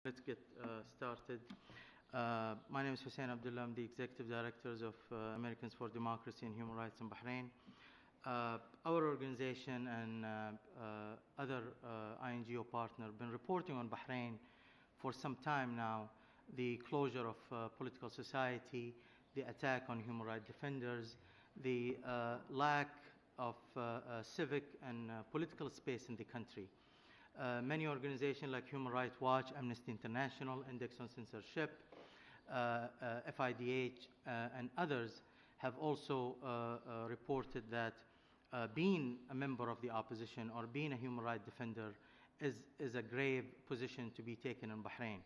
Let's get started. My name is Hussein Abdullah. I'm the Executive Director of Americans for Democracy and Human Rights in Bahrain. Our organization and other INGO partners have been reporting on Bahrain for some time now, the closure of political society, the attack on human rights defenders, the lack of civic and political space in the country. Many organizations like Human Rights Watch, Amnesty International, Index on Censorship, FIDH, and others have also reported that being a member of the opposition or being a human rights defender is a grave position to be taken in Bahrain.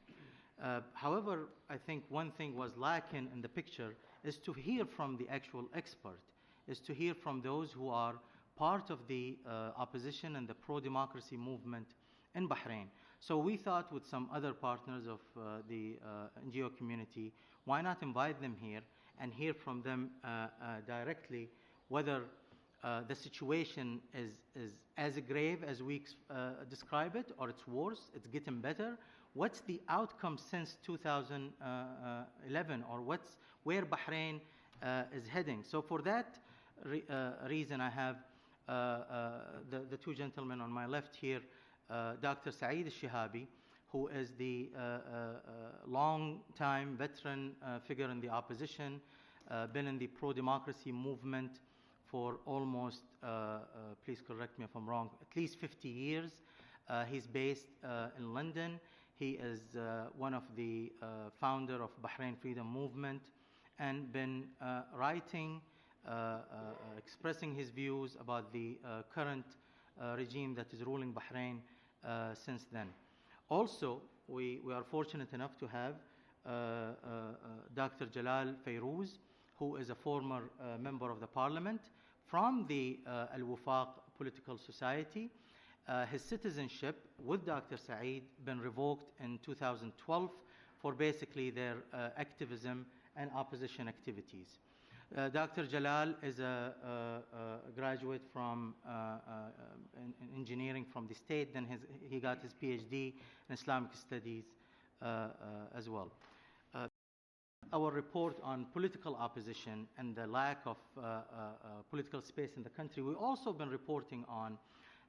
However, I think one thing was lacking in the picture is to hear from the actual expert, is to hear from those who are part of the opposition and the pro-democracy movement in Bahrain. So we thought with some other partners of the NGO community, why not invite them here and hear from them directly whether the situation is as grave as we describe it, or it's worse, it's getting better. What's the outcome since 2011, or where Bahrain is heading? So for that reason, I have the two gentlemen on my left here, Dr. Saeed al-Shihabi, who is the long-time veteran figure in the opposition, been in the pro-democracy movement for almost, please correct me if I'm wrong, at least 50 years. He's based in London. He is one of the founder of Bahrain Freedom Movement and been writing, expressing his views about the current regime that is ruling Bahrain since then. Also, we are fortunate enough to have Dr. Jalal Fayrouz, who is a former member of the parliament from the Al-Wufaq Political Society. His citizenship with Dr. Saeed been revoked in 2012 for basically their activism and opposition activities. Dr. Jalal is a graduate from engineering from the state. Then he got his PhD in Islamic studies as well. Our report on political opposition and the lack of political space in the country, we've also been reporting on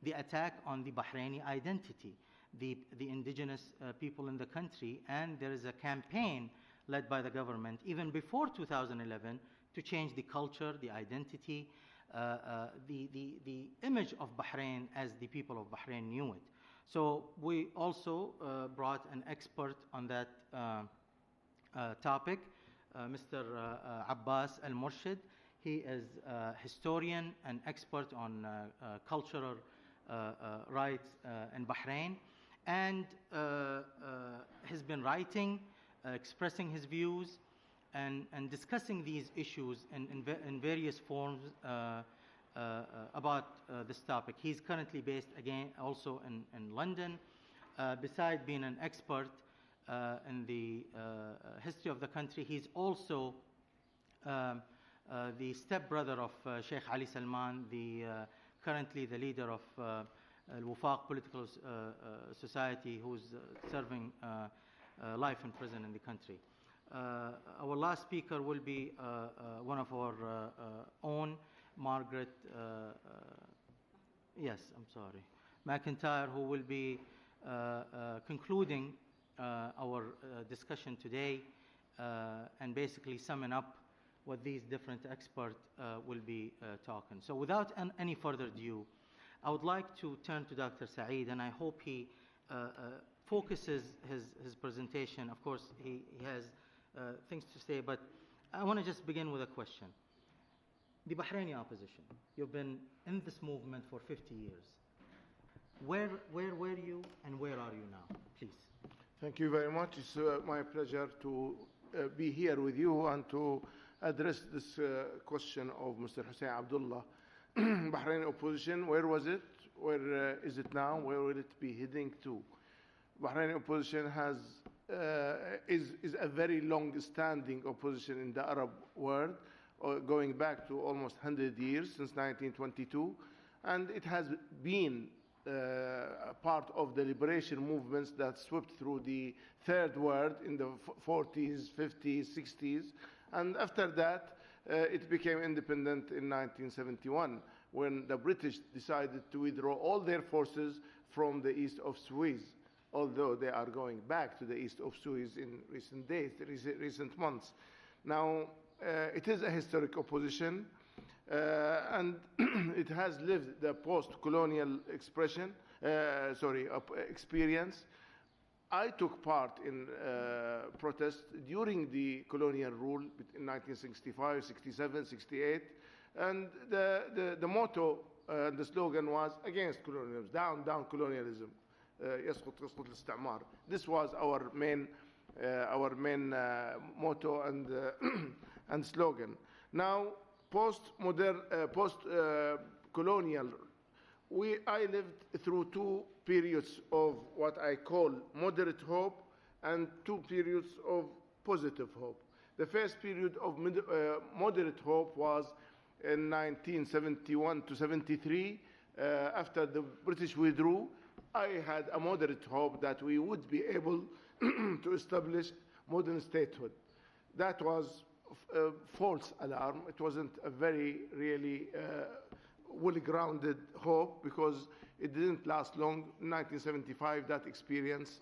the attack on the Bahraini identity, the indigenous people in the country, and there is a campaign led by the government even before 2011 to change the culture, the identity, the image of Bahrain as the people of Bahrain knew it. So we also brought an expert on that topic, Mr. Abbas Al-Murshid. He is a historian and expert on cultural rights in Bahrain, and has been writing, expressing his views, and discussing these issues in various forms about this topic. He's currently based again also in London. Besides being an expert in the history of the country, he's also the stepbrother of Sheikh Ali Salman, currently the leader of Al-Wufaq Political Society, who's serving life in prison in the country. Our last speaker will be one of our own, Margaret, McIntyre, who will be concluding our discussion today and basically summing up what these different experts will be talking. So without any further ado, I would like to turn to Dr. Saeed, and I hope he focuses his presentation. Of course, he has things to say, but I want to just begin with a question. The Bahraini opposition, you've been in this movement for 50 years. Where were you and where are you now? Please. Thank you very much. It's my pleasure to be here with you and to address this question of Mr. Hussein Abdullah. Bahraini opposition, where was it? Where is it now? Where will it be heading to? Bahraini opposition is a very long-standing opposition in the Arab world, going back to almost 100 years, since 1922, and it has been part of the liberation movements that swept through the third world in the 40s, 50s, 60s. And after that, it became independent in 1971 when the British decided to withdraw all their forces from the east of Suez, although they are going back to the east of Suez in recent days, recent months. Now, it is a historic opposition, and it has lived the post-colonial experience. I took part in protests during the colonial rule in 1965, 67, 68, and the motto and the slogan was against colonialism, down, down colonialism, يسقط يسقط الاستعمار. This was our main motto and and slogan. Now, post-colonial, I lived through two periods of what I call moderate hope and two periods of positive hope. The first period of moderate hope was in 1971 to 73. After the British withdrew, I had a moderate hope that we would be able to establish modern statehood. That was a false alarm. It wasn't a very, really well-grounded hope because it didn't last long. In 1975, that experience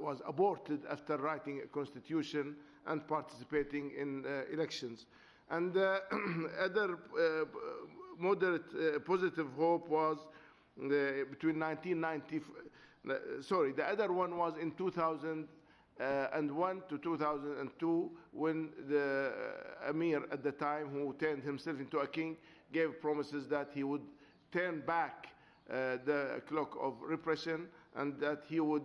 was aborted after writing a constitution and participating in elections. And other moderate positive hope was between 1990, the other one was in 2001 to 2002 when the Emir at the time, who turned himself into a king, gave promises that he would turn back the clock of repression and that he would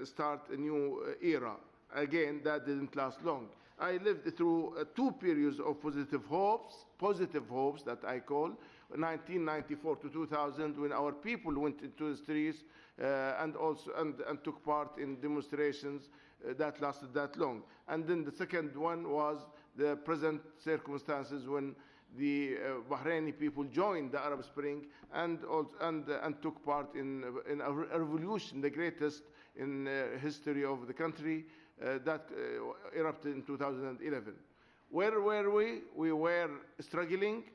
start a new era. Again, that didn't last long. I lived through two periods of positive hopes that I call, 1994 to 2000, when our people went into the streets and took part in demonstrations that lasted that long. And then the second one was the present circumstances when the Bahraini people joined the Arab Spring and took part in a revolution, the greatest in history of the country, that erupted in 2011. Where were we? We were struggling,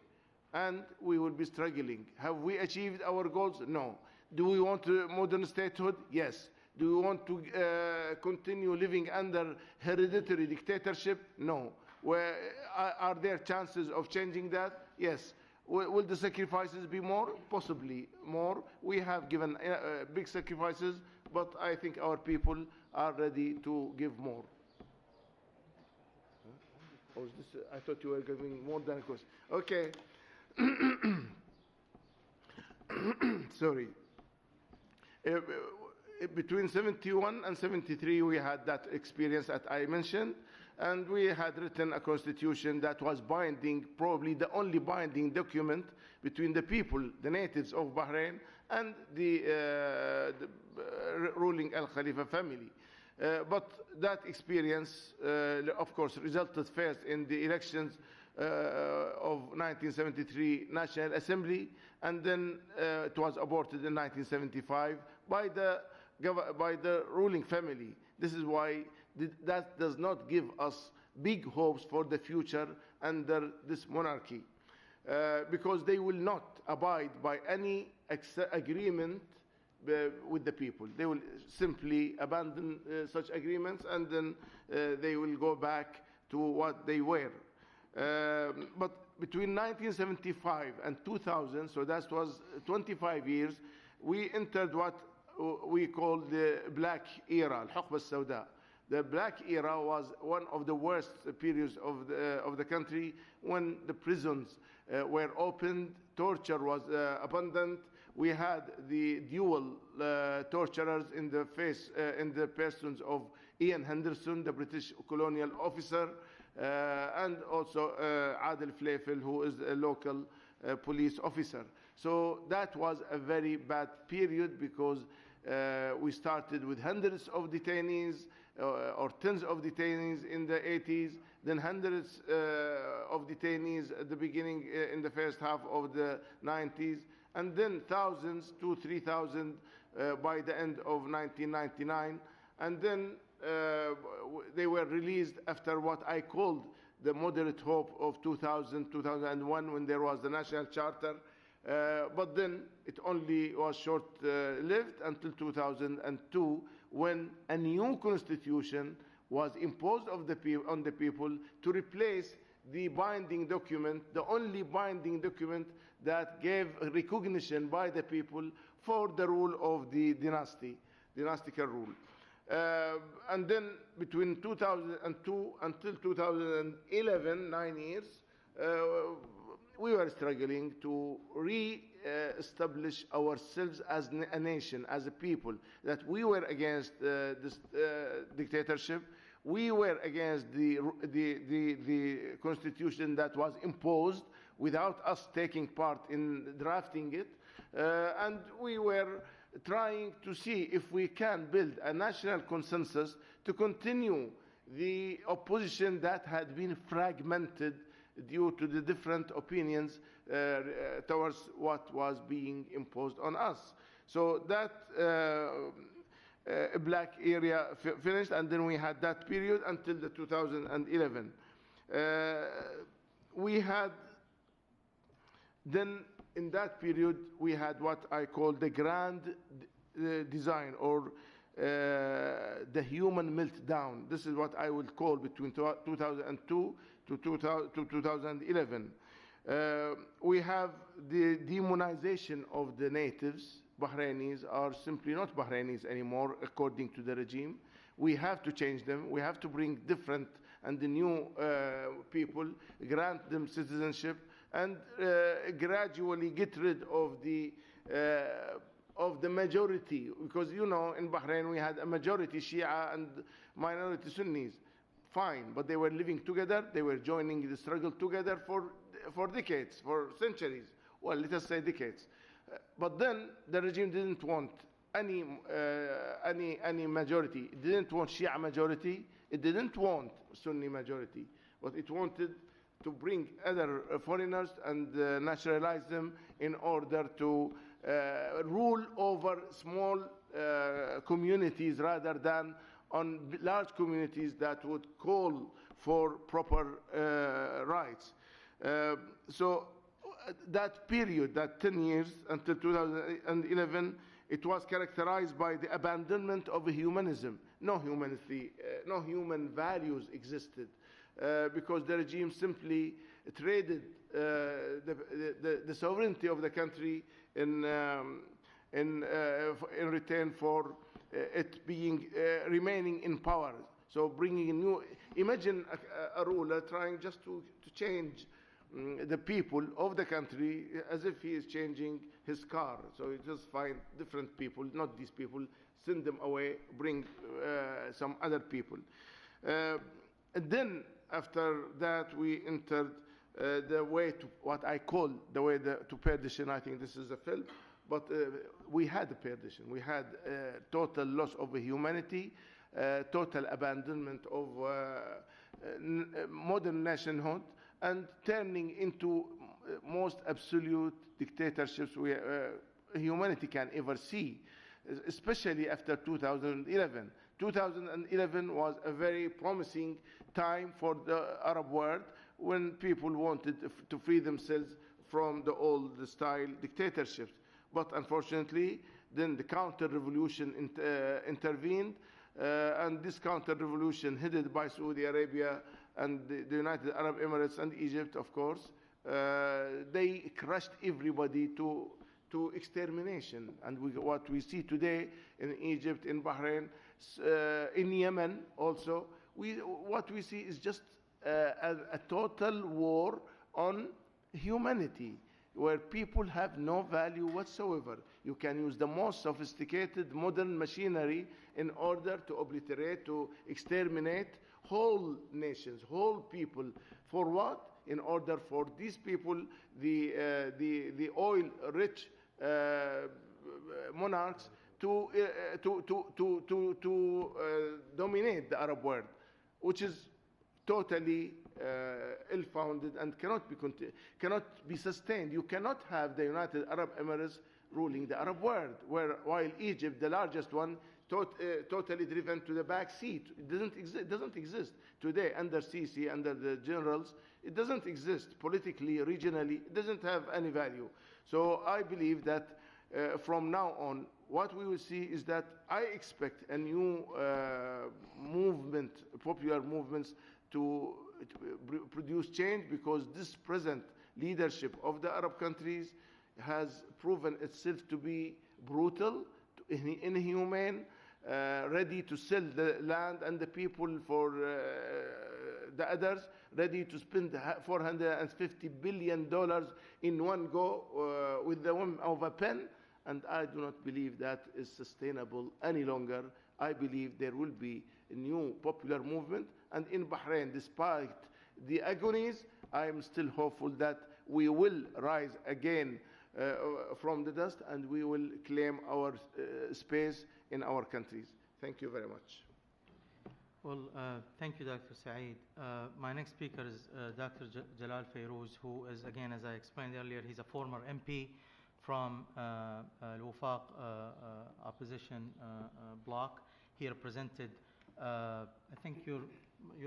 and we will be struggling. Have we achieved our goals? No. Do we want a modern statehood? Yes. Do we want to continue living under hereditary dictatorship? No. Are there chances of changing that? Yes. Will the sacrifices be more? Possibly more. We have given big sacrifices, but I think our people are ready to give more. Or is this, I thought you were giving more than a question. Okay. Sorry. Between 71 and 73, we had that experience that I mentioned, and we had written a constitution that was binding, probably the only binding document between the people, the natives of Bahrain, and the ruling Al Khalifa family. But that experience, of course, resulted first in the elections of 1973 National Assembly, and then it was aborted in 1975 by the ruling family. This is why that does not give us big hopes for the future under this monarchy, because they will not abide by any agreement with the people. They will simply abandon such agreements, and then they will go back to what they were. But between 1975 and 2000, so that was 25 years, we entered what we call the Black Era, al-Huqba al-Sawda. The Black Era was one of the worst periods of the country, when the prisons were opened, torture was abundant. We had the dual torturers in the persons of Ian Henderson, the British colonial officer, and also Adel Fleifel, who is a local police officer. So that was a very bad period, because we started with hundreds of detainees, or tens of detainees in the 80s, then hundreds of detainees at the beginning, in the first half of the 90s, and then thousands, 2,000, 3,000 by the end of 1999, and then they were released after what I called the moderate hope of 2000, 2001, when there was the National Charter. But then it only was short-lived until 2002, when a new constitution was imposed on the people to replace the binding document, the only binding document that gave recognition by the people for the rule of the dynastical rule. And then between 2002 until 2011, 9 years, we were struggling to re-establish ourselves as a nation, as a people, that we were against this dictatorship. We were against the constitution that was imposed without us taking part in drafting it. And we were trying to see if we can build a national consensus to continue the opposition that had been fragmented due to the different opinions towards what was being imposed on us. So that black area finished, and then we had that period until the 2011. We had then, in that period, we had what I call the grand design, or the human meltdown. This is what I would call between 2002 to 2011. We have the demonization of the natives. Bahrainis are simply not Bahrainis anymore, according to the regime. We have to change them. We have to bring different and the new people, grant them citizenship, and gradually get rid of the majority. Because, you know, in Bahrain we had a majority Shia and minority Sunnis. Fine, but they were living together. They were joining the struggle together for decades, for centuries. Well, let us say decades. But then the regime didn't want any majority. It didn't want Shia majority. It didn't want Sunni majority. But it wanted to bring other foreigners and naturalize them in order to rule over small communities rather than on large communities that would call for proper rights. So that period, that 10 years until 2011, it was characterized by the abandonment of humanism. No humanity, no human values existed, because the regime simply traded the sovereignty of the country in return for it being remaining in power. So bringing a new, imagine a ruler trying just to change the people of the country as if he is changing his car. So you just find different people, not these people, send them away, bring some other people. And then after that we entered the way to what I call the way to perdition. I think this is a film, but we had a perdition. We had total loss of humanity, total abandonment of modern nationhood, and turning into most absolute dictatorships humanity can ever see, especially after 2011. 2011 was a very promising time for the Arab world, when people wanted to free themselves from the old-style dictatorships. But unfortunately, then the counter-revolution intervened, and this counter-revolution, headed by Saudi Arabia and the United Arab Emirates and Egypt, of course, they crushed everybody to extermination. And what we see today in Egypt, in Bahrain, in Yemen also, what we see is just a total war on humanity, where people have no value whatsoever. You can use the most sophisticated modern machinery in order to obliterate, to exterminate whole nations, whole people. For what? In order for these people, the oil-rich monarchs, to dominate the Arab world, which is totally ill-founded and cannot be sustained. You cannot have the United Arab Emirates ruling the Arab world, while Egypt, the largest one, totally driven to the back seat. It doesn't exist today under Sisi, under the generals. It doesn't exist politically, regionally. It doesn't have any value. So I believe that from now on, what we will see is that I expect a new movement, popular movements, to produce change, because this present leadership of the Arab countries has proven itself to be brutal, inhumane, ready to sell the land and the people for the others, ready to spend $450 billion in one go with the whim of a pen. And I do not believe that is sustainable any longer. I believe there will be a new popular movement. And in Bahrain, despite the agonies, I am still hopeful that we will rise again from the dust, and we will claim our space in our countries. Thank you very much. Well, thank you, Dr. Saeed. My next speaker is Dr. Jalal Fayrouz, who is, again, as I explained earlier, he's a former MP from Al-Wafaq opposition bloc. He represented, I think you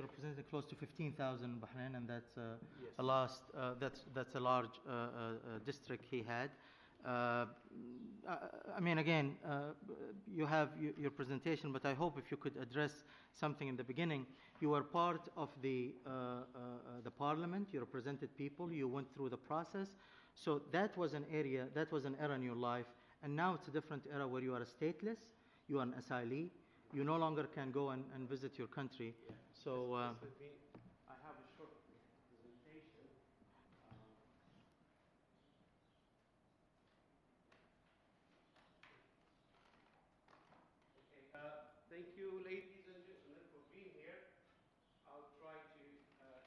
represented close to 15,000 in Bahrain, and that's yes. That's a large district he had. I mean, again, you have your presentation, but I hope if you could address something in the beginning. You were part of the parliament, you represented people, you went through the process. So that was an era in your life, and now it's a different era where you are stateless, you are an asylee, you no longer can go and visit your country. Yeah. So I have a short presentation. Thank you, ladies and gentlemen, for being here. I'll try to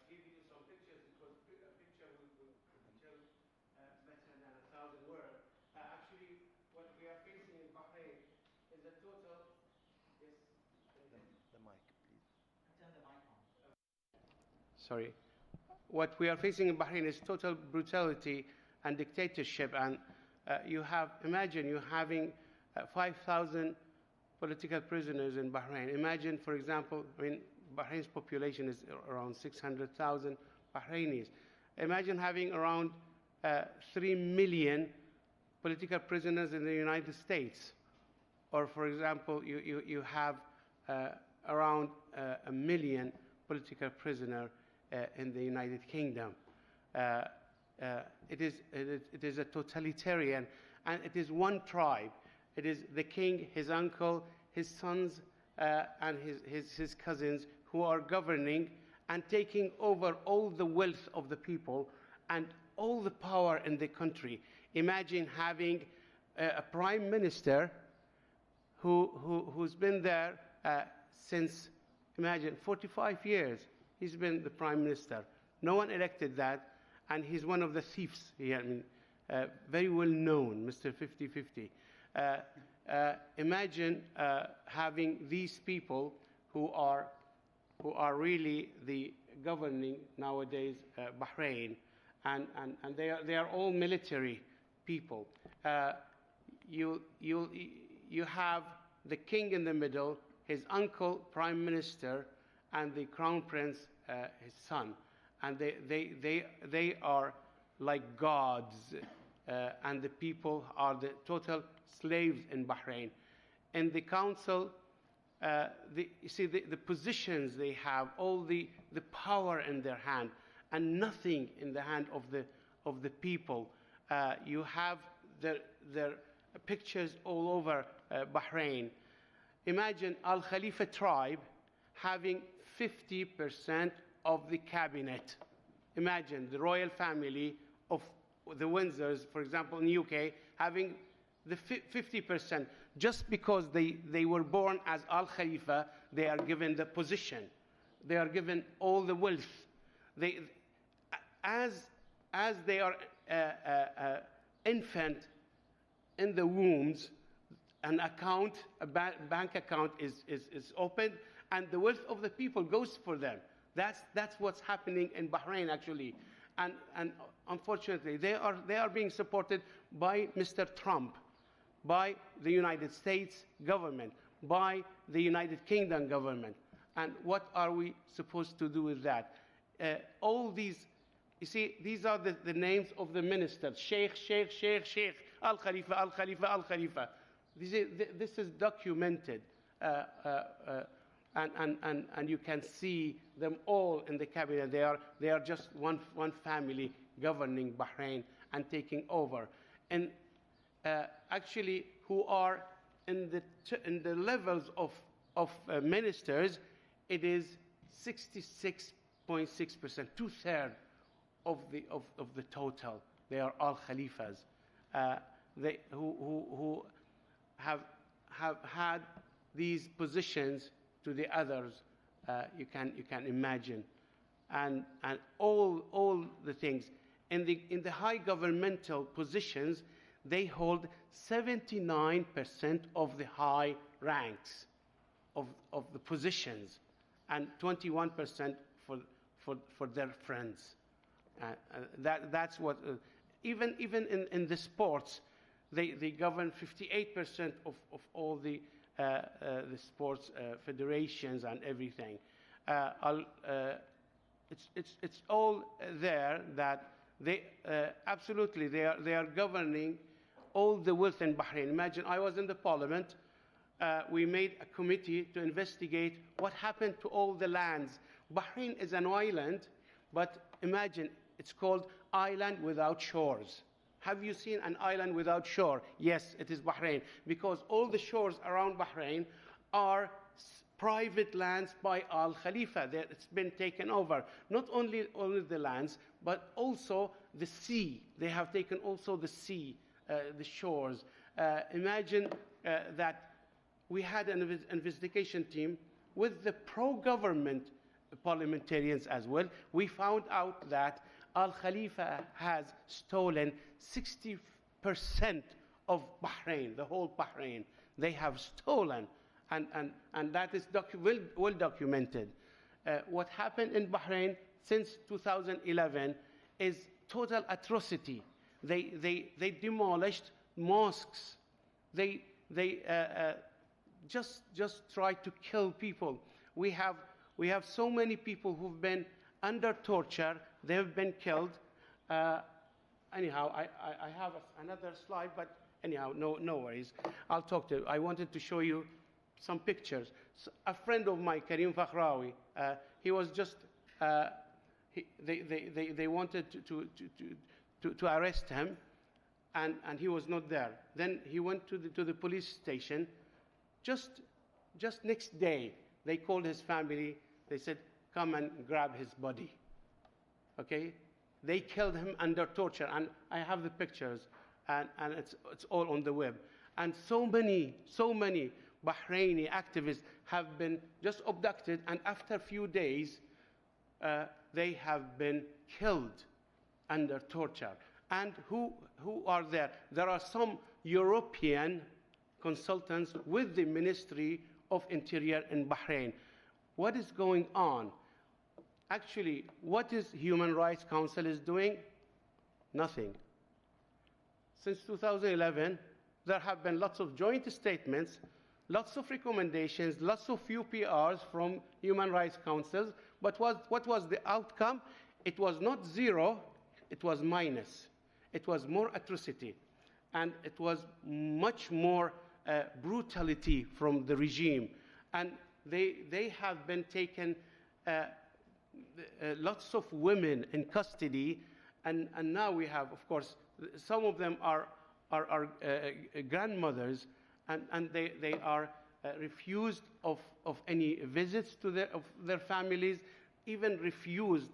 give you some pictures, because a picture will tell better than 1,000 words. Actually, what we are facing in Bahrain is a total... Yes? The mic, please. Turn the mic on. Sorry. What we are facing in Bahrain is total brutality and dictatorship. And imagine you having 5,000 political prisoners in Bahrain. Imagine, for example, Bahrain's population is around 600,000 Bahrainis. Imagine having around 3 million political prisoners in the United States. Or, for example, you have around 1 million political prisoners in the United Kingdom. It is a totalitarian, and it is one tribe. It is the king, his uncle, his sons, and his cousins who are governing and taking over all the wealth of the people and all the power in the country. Imagine having a prime minister who's been there since, imagine, 45 years. He's been the prime minister. No one elected that, and he's one of the thieves here. Very well known, Mr. 50-50. Imagine having these people who are really the governing nowadays Bahrain, and they are all military people. You have the king in the middle, his uncle prime minister, and the crown prince, his son, and they are like gods, and the people are the total slaves in Bahrain. In the council, you see the positions they have, all the power in their hand, and nothing in the hand of the people. You have their pictures all over Bahrain. Imagine Al Khalifa tribe having 50% of the cabinet. Imagine the royal family of the Windsors, for example, in the UK, having the 50%. Just because they were born as Al Khalifa, they are given the position. They are given all the wealth. As they are infant in the wombs, a bank account is opened, and the wealth of the people goes for them. That's what's happening in Bahrain, actually. And unfortunately, they are being supported by Mr. Trump, by the United States government, by the United Kingdom government. And what are we supposed to do with that? All these, you see, these are the names of the ministers: Sheikh, Sheikh, Sheikh, Sheikh, Al Khalifa, Al Khalifa, Al Khalifa. This is documented, and you can see them all in the cabinet. They are just one family governing Bahrain and taking over, and actually who are in the levels of ministers. It is 66.6%, 2/3 of the total. They are all Khalifas, who have had these positions to the others. You can imagine, and all the things in the high governmental positions. They hold 79% of the high ranks of the positions, and 21% for their friends. That's what. Even in the sports, they govern 58% of all the sports federations and everything. It's all there that they absolutely they are governing all the wealth in Bahrain. Imagine, I was in the parliament. We made a committee to investigate what happened to all the lands. Bahrain is an island, but imagine, it's called island without shores. Have you seen an island without shore? Yes, it is Bahrain, because all the shores around Bahrain are private lands by Al Khalifa. It's been taken over. Not only the lands, but also the sea. They have taken also the sea, the shores. Imagine that we had an investigation team with the pro-government parliamentarians as well. We found out that Al Khalifa has stolen 60% of Bahrain, the whole Bahrain. They have stolen, and that is well documented. What happened in Bahrain since 2011 is total atrocity. They demolished mosques. They just try to kill people. We have so many people who've been under torture. They have been killed. Anyhow, I have another slide, but anyhow, no worries. I'll talk to you. I wanted to show you some pictures. So a friend of mine, Karim Fakhrawi, he was just. They wanted to arrest him, and he was not there. Then he went to the police station. Just next day, they called his family. They said, "Come and grab his body." Okay, they killed him under torture, and I have the pictures, and it's all on the web. And so many Bahraini activists have been just abducted, and after a few days, they have been killed under torture. And who are there? There are some European consultants with the Ministry of Interior in Bahrain. What is going on? Actually, what is Human Rights Council is doing? Nothing. Since 2011, there have been lots of joint statements, lots of recommendations, lots of UPRs from Human Rights Councils, but what was the outcome? It was not zero, it was minus. It was more atrocity, and it was much more brutality from the regime. And they have been taken lots of women in custody, and now we have, of course, some of them are grandmothers, and they are refused of any visits to their families, even refused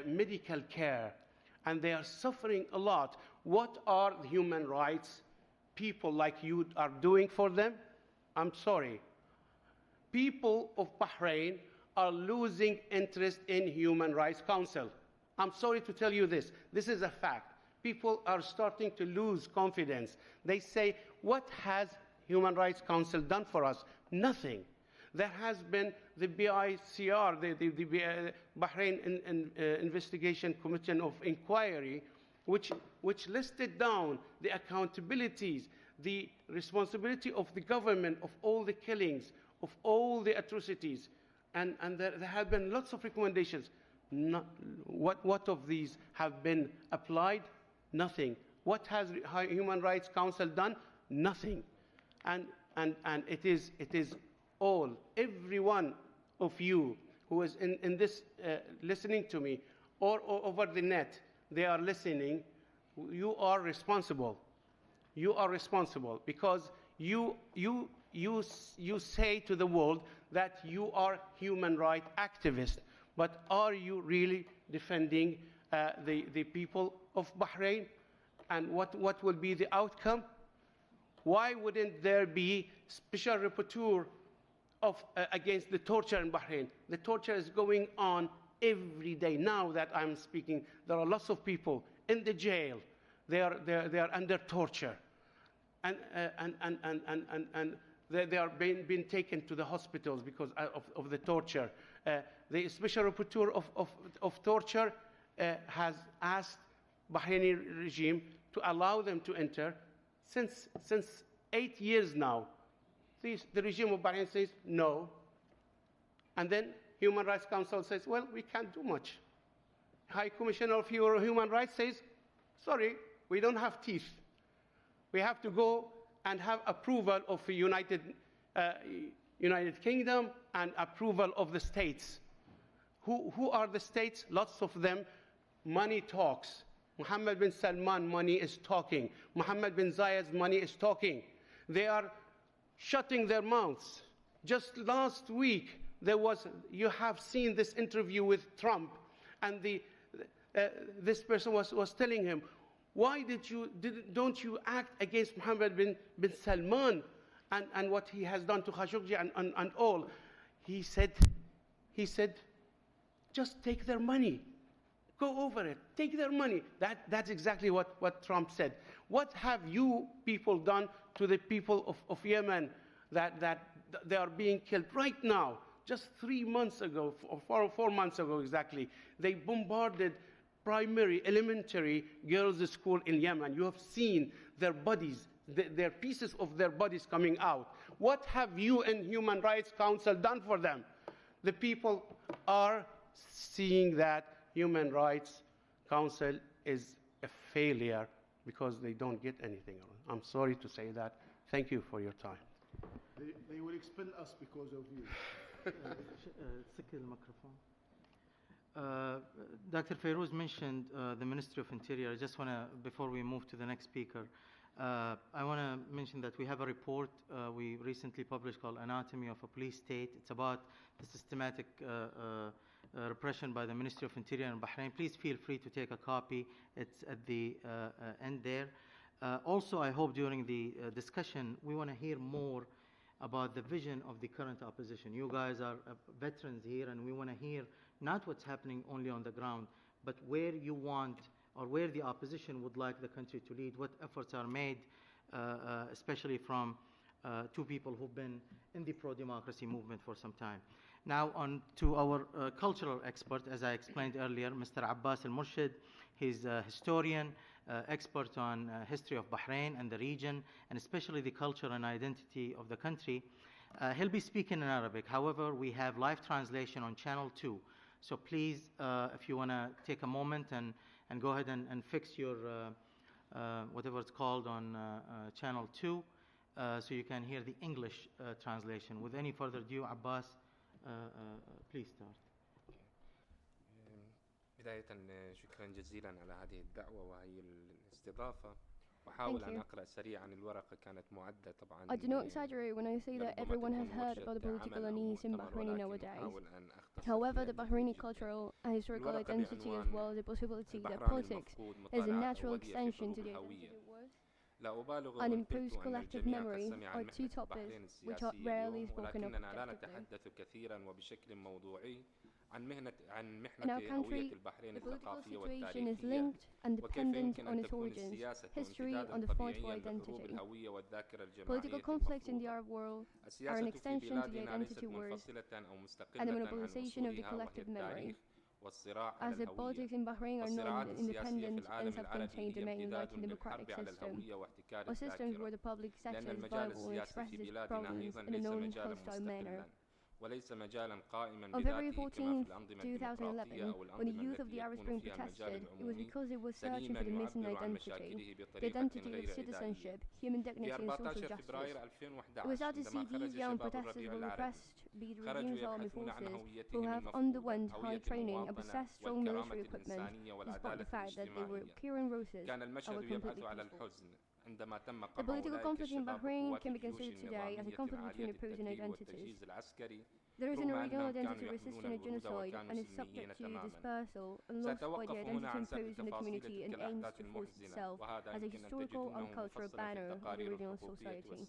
medical care, and they are suffering a lot. What are the human rights people like you are doing for them? I'm sorry. People of Bahrain are losing interest in Human Rights Council. I'm sorry to tell you this. This is a fact. People are starting to lose confidence. They say, what has Human Rights Council done for us? Nothing. There has been the BICR, the Bahrain Investigation Commission of Inquiry, which listed down the accountabilities, the responsibility of the government of all the killings, of all the atrocities. And there have been lots of recommendations. What of these have been applied? Nothing. What has Human Rights Council done? Nothing. And it is all, every one of you who is in this listening to me or over the net, they are listening, you are responsible. You are responsible because you say to the world that you are human rights activists, but are you really defending the people of Bahrain? And what will be the outcome? Why wouldn't there be special rapporteur against the torture in Bahrain? The torture is going on every day. Now that I'm speaking, there are lots of people in the jail. They are under torture, and they are being taken to the hospitals because of the torture. The special rapporteur of torture has asked Bahraini regime to allow them to enter since 8 years now. The regime of Bahrain says no, and then Human Rights Council says, well, we can't do much. High Commissioner of Human Rights says, sorry, we don't have teeth. We have to go and have approval of the United Kingdom and approval of the states. Who are the states? Lots of them. Money talks. Mohammed bin Salman money is talking. Mohammed bin Zayed's money is talking. They are shutting their mouths. Just last week, you have seen this interview with Trump, and this person was telling him, why don't you act against Mohammed bin Salman and what he has done to Khashoggi and all? He said, just take their money. Go over it. Take their money. That's exactly what Trump said. What have you people done to the people of Yemen that they are being killed right now? Just 3 months ago, or 4 months ago exactly, they bombarded primary, elementary girls' school in Yemen. You have seen their bodies, their pieces of their bodies coming out. What have you and Human Rights Council done for them? The people are seeing that Human Rights Council is a failure because they don't get anything. I'm sorry to say that. Thank you for your time. They will expel us because of you. Dr. Fayrouz mentioned the Ministry of Interior. I just want to, before we move to the next speaker, I want to mention that we have a report we recently published called Anatomy of a Police State. It's about the systematic repression by the Ministry of Interior in Bahrain. Please feel free to take a copy. It's at the end there. Also, I hope during the discussion, we want to hear more about the vision of the current opposition. You guys are veterans here, and we want to hear not what's happening only on the ground, but where you want or where the opposition would like the country to lead, what efforts are made, especially from two people who've been in the pro-democracy movement for some time. Now on to our cultural expert, as I explained earlier, Mr. Abbas Al-Murshid. He's a historian, expert on history of Bahrain and the region, and especially the culture and identity of the country. He'll be speaking in Arabic. However, we have live translation on Channel 2. So please, if you want to take a moment and go ahead and fix your, whatever it's called on Channel 2, so you can hear the English translation. With any further ado, Abbas, please start. بداية شكرا جزيلا على هذه الدعوة وهي الاستضافة. وحاول أن أقرأ سريعا الورقة كانت معدة طبعا. I do not exaggerate when I say that everyone has heard about the political unease in Bahrain nowadays. However, the Bahraini cultural and historical identity, as well as the possibility that politics is a natural extension to the identity of the world and improves collective memory, are two topics which are rarely spoken of objectively. In our country, the political situation is linked and dependent on its origins, history, on the fight for identity. Political conflicts in the Arab world are an extension to the identity wars and the monopolization of the collective memory. As the politics in Bahrain are not independent and self-contained domain like a democratic system, or systems where the public sector is viable and expresses its problems in a non-hostile manner. On February 14, 2011, when the youth of the Arab Spring protested, it was because they were searching for the missing identity, the identity of citizenship, human dignity and social justice. It was sad to see these young protesters were repressed by the regime's army forces who have underwent high training and possess strong military equipment, despite the fact that they were Karen Roses and were completely peaceful. The political conflict in Bahrain can be considered today as a conflict between opposing identities. There is an original identity resisting a genocide and is subject to dispersal and lost by the identity imposed in the community and aims to force itself as a historical and cultural banner of the original society.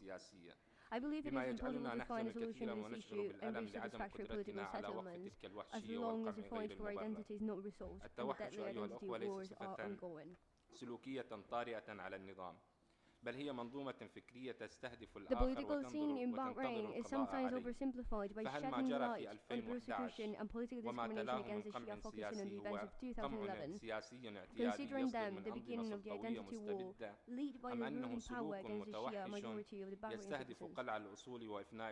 I believe it is impossible to find a solution to this issue and reach satisfactory political settlements as long as the fight for identity is not resolved and the deadly identity wars are ongoing. The political scene in Bahrain is sometimes oversimplified by shedding light on persecution and political discrimination against the Shia, focusing on the events of 2011, considering them the beginning of the identity war, led by the ruling power against the Shia majority of the Bahrain citizens.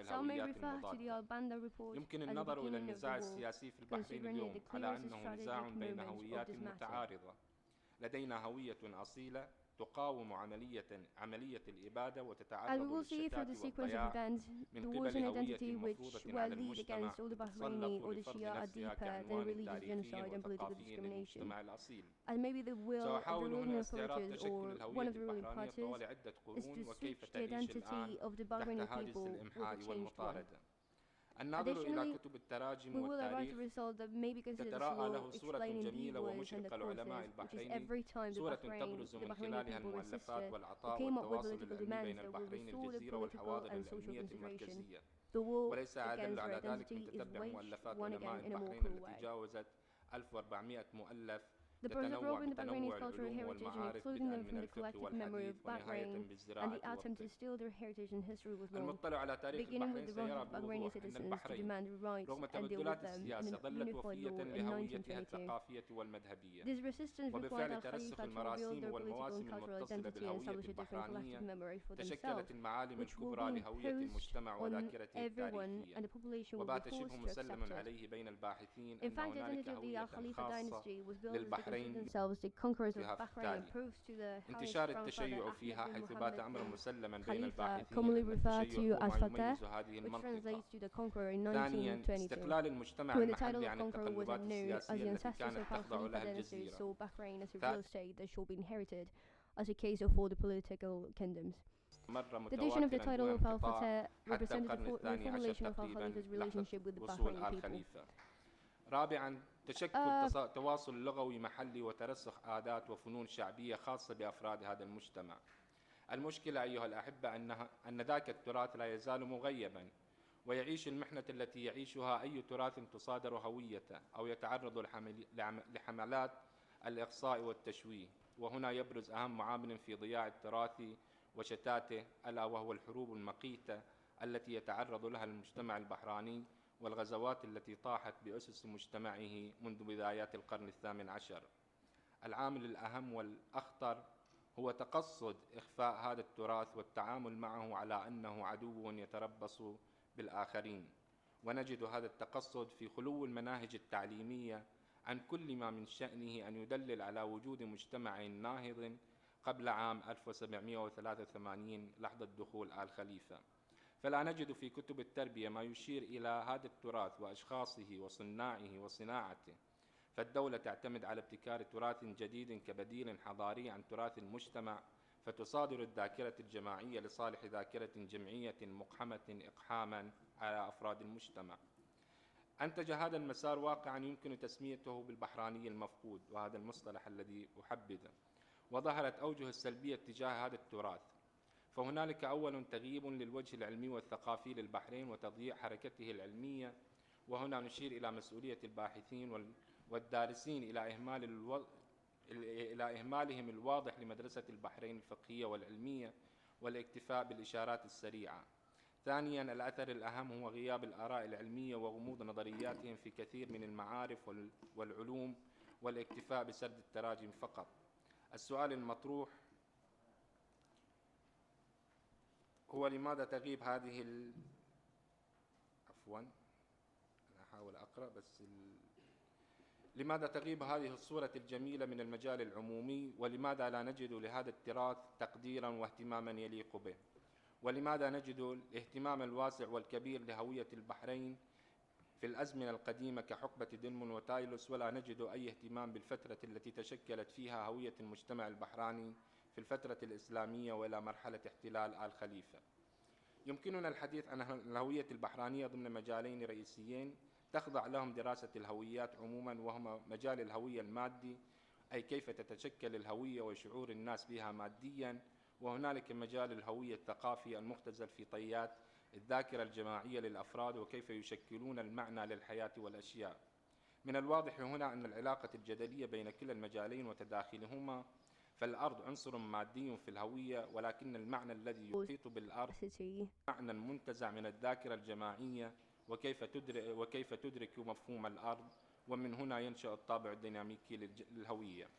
Some may refer to the Al-Banda report as the beginning of the war, considering it the clearest strategic moment of this matter. And we will see through the sequence of events, the wars in identity which were led against all the Bahraini or the Shia are deeper than religious genocide and political discrimination. And maybe the will of the ruling authorities or one of the ruling parties is to switch the identity of the Bahraini people with a changed one. Additionally, we will arrive at a result that may be considered as law explaining the wars and the causes, which is every time the Bahraini people resisted or came up with political demands that will restore the political and social consideration. The war against their identity is waged once again in a more cruel way. The process of robbing the Bahraini's cultural heritage and excluding them from the collective memory of Bahrain and the attempt to steal their heritage and history was wrong, beginning with the right of Bahraini citizens to demand rights and deal with them in a unified law in 1922. This resistance required Al-Khalifa to rebuild their political and cultural identity and establish a different collective memory for themselves, which will be imposed on everyone and the population will be forced to accept it. In fact, the identity of the Al-Khalifa dynasty was built as themselves the conquerors of Bahrain and proves to the highest grandfather Ahmed bin Muhammad Khalifa, commonly referred to as Fateh, which translates to the conqueror in 1922, when the title of conqueror was unknown as the ancestors of Al-Khalifa dynasty saw Bahrain as a real estate that should be inherited, as a case of all the political kingdoms. The addition of the title of Al-Fateh represented the reformulation of Al-Khalifa's relationship with the Bahraini people. رابعاً تشكل تواصل لغوي محلي وترسخ عادات وفنون شعبية خاصة بأفراد هذا المجتمع. المشكلة أيها الأحبة أن ذاك التراث لا يزال مغيباً ويعيش المحنة التي يعيشها أي تراث تصادر هويته أو يتعرض لحملات الإقصاء والتشويه. وهنا يبرز أهم عامل في ضياع التراث وشتاته ألا وهو الحروب المقيتة التي يتعرض لها المجتمع البحراني والغزوات التي طاحت بأسس مجتمعه منذ بدايات القرن ال18. العامل الأهم والأخطر هو تقصد إخفاء هذا التراث والتعامل معه على أنه عدو يتربص بالآخرين، ونجد هذا التقصد في خلو المناهج التعليمية عن كل ما من شأنه أن يدلل على وجود مجتمع ناهض قبل عام 1783 لحظة دخول آل خليفة. فلا نجد في كتب التربية ما يشير إلى هذا التراث وأشخاصه وصناعه وصناعته، فالدولة تعتمد على ابتكار تراث جديد كبديل حضاري عن تراث المجتمع، فتصادر الذاكرة الجماعية لصالح ذاكرة جمعية مقحمة إقحاما على أفراد المجتمع. أنتج هذا المسار واقعا يمكن تسميته بالبحراني المفقود، وهذا المصطلح الذي أحبذه، وظهرت أوجه السلبية تجاه هذا التراث. فهنالك أولا تغييب للوجه العلمي والثقافي للبحرين وتضييع حركته العلمية وهنا نشير إلى مسؤولية الباحثين والدارسين إلى إهمالهم الواضح لمدرسة البحرين الفقهية والعلمية والاكتفاء بالإشارات السريعة. ثانياً، الأثر الأهم هو غياب الآراء العلمية وغموض نظرياتهم في كثير من المعارف والعلوم والاكتفاء بسرد التراجم فقط. السؤال المطروح هو لماذا تغيب هذه أنا أحاول أقرأ لماذا تغيب هذه الصورة الجميلة من المجال العمومي، ولماذا لا نجد لهذا التراث تقديراً واهتماماً يليق به، ولماذا نجد الاهتمام الواسع والكبير لهوية البحرين في الأزمنة القديمة كحقبة دنمون وتايلوس، ولا نجد أي اهتمام بالفترة التي تشكلت فيها هوية المجتمع البحراني في الفترة الإسلامية وإلى مرحلة احتلال آل خليفة. يمكننا الحديث عن الهوية البحرانية ضمن مجالين رئيسيين تخضع لهم دراسة الهويات عموما، وهما مجال الهوية المادي، أي كيف تتشكل الهوية وشعور الناس بها ماديا، وهنالك مجال الهوية الثقافي المختزل في طيات الذاكرة الجماعية للأفراد وكيف يشكلون المعنى للحياة والأشياء. من الواضح هنا أن العلاقة الجدلية بين كلا المجالين وتداخلهما، فالأرض عنصر مادي في الهوية، ولكن المعنى الذي يحيط بالأرض معنى منتزع من الذاكرة الجماعية وكيف تدرك مفهوم الأرض، ومن هنا ينشأ الطابع الديناميكي للهوية.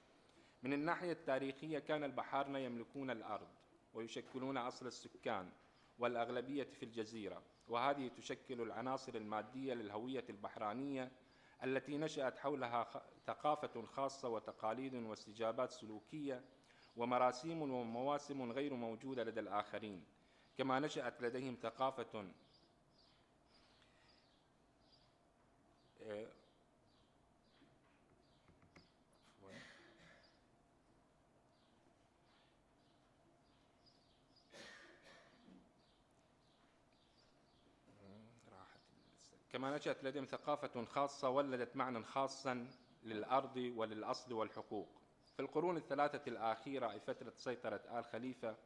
من الناحية التاريخية كان البحارنة يملكون الأرض ويشكلون أصل السكان والأغلبية في الجزيرة، وهذه تشكل العناصر المادية للهوية البحرانية التي نشأت حولها ثقافة خاصة وتقاليد واستجابات سلوكية ومراسيم ومواسم غير موجودة لدى الآخرين، كما نشأت لديهم ثقافة خاصة ولدت معنى خاصا للأرض وللأصل والحقوق. في القرون الثلاثة الأخيرة أي فترة سيطرة آل خليفة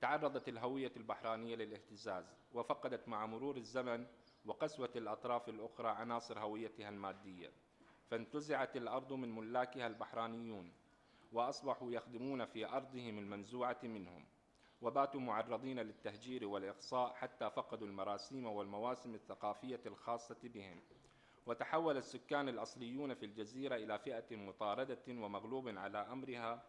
تعرضت الهوية البحرانية للاهتزاز، وفقدت مع مرور الزمن وقسوة الأطراف الأخرى عناصر هويتها المادية، فانتزعت الأرض من ملاكها البحرانيون وأصبحوا يخدمون في أرضهم المنزوعة منهم، وباتوا معرضين للتهجير والإقصاء حتى فقدوا المراسيم والمواسم الثقافية الخاصة بهم، وتحول السكان الأصليون في الجزيرة إلى فئة مطاردة ومغلوب على أمرها.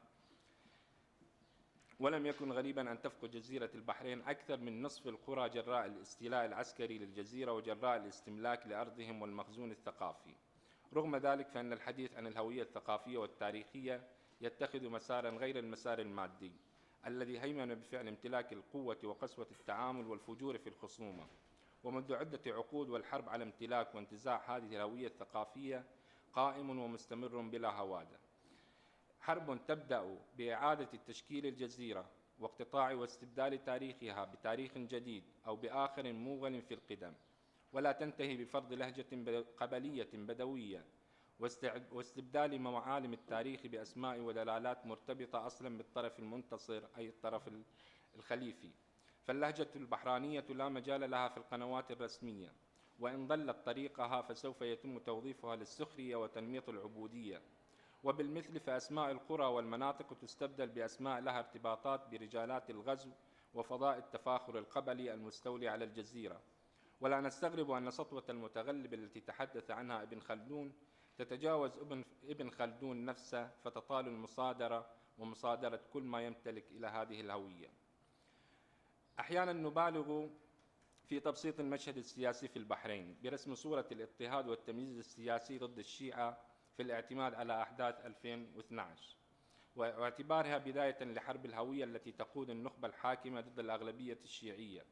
ولم يكن غريبا أن تفقد جزيرة البحرين أكثر من نصف القرى جراء الاستيلاء العسكري للجزيرة وجراء الاستملاك لأرضهم والمخزون الثقافي. رغم ذلك فإن الحديث عن الهوية الثقافية والتاريخية يتخذ مسارا غير المسار المادي الذي هيمن بفعل امتلاك القوة وقسوة التعامل والفجور في الخصومة، ومنذ عدة عقود والحرب على امتلاك وانتزاع هذه الهوية الثقافية قائم ومستمر بلا هوادة. حرب تبدأ بإعادة تشكيل الجزيرة واقتطاع واستبدال تاريخها بتاريخ جديد أو بآخر موغل في القدم، ولا تنتهي بفرض لهجة قبلية بدوية واستبدال معالم التاريخ بأسماء ودلالات مرتبطة أصلا بالطرف المنتصر أي الطرف الخليفي. فاللهجة البحرانية لا مجال لها في القنوات الرسمية، وإن ضلت طريقها فسوف يتم توظيفها للسخرية وتنميط العبودية. وبالمثل فأسماء القرى والمناطق تستبدل بأسماء لها ارتباطات برجالات الغزو وفضاء التفاخر القبلي المستولي على الجزيرة. ولا نستغرب أن سطوة المتغلب التي تحدث عنها ابن خلدون تتجاوز ابن خلدون نفسه، فتطال المصادرة ومصادرة كل ما يمتلك إلى هذه الهوية. أحيانا نبالغ في تبسيط المشهد السياسي في البحرين برسم صورة الاضطهاد والتمييز السياسي ضد الشيعة في الاعتماد على أحداث 2012 واعتبارها بداية لحرب الهوية التي تقود النخبة الحاكمة ضد الأغلبية الشيعية،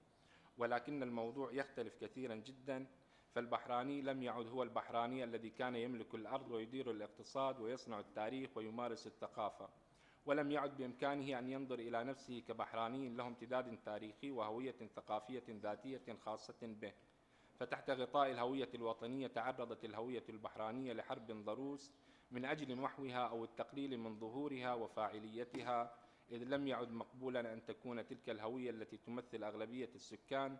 ولكن الموضوع يختلف كثيرا جدا. فالبحراني لم يعد هو البحراني الذي كان يملك الأرض ويدير الاقتصاد ويصنع التاريخ ويمارس الثقافة، ولم يعد بإمكانه أن ينظر إلى نفسه كبحراني له امتداد تاريخي وهوية ثقافية ذاتية خاصة به. فتحت غطاء الهوية الوطنية تعرضت الهوية البحرانية لحرب ضروس من أجل محوها أو التقليل من ظهورها وفاعليتها، إذ لم يعد مقبولا أن تكون تلك الهوية التي تمثل أغلبية السكان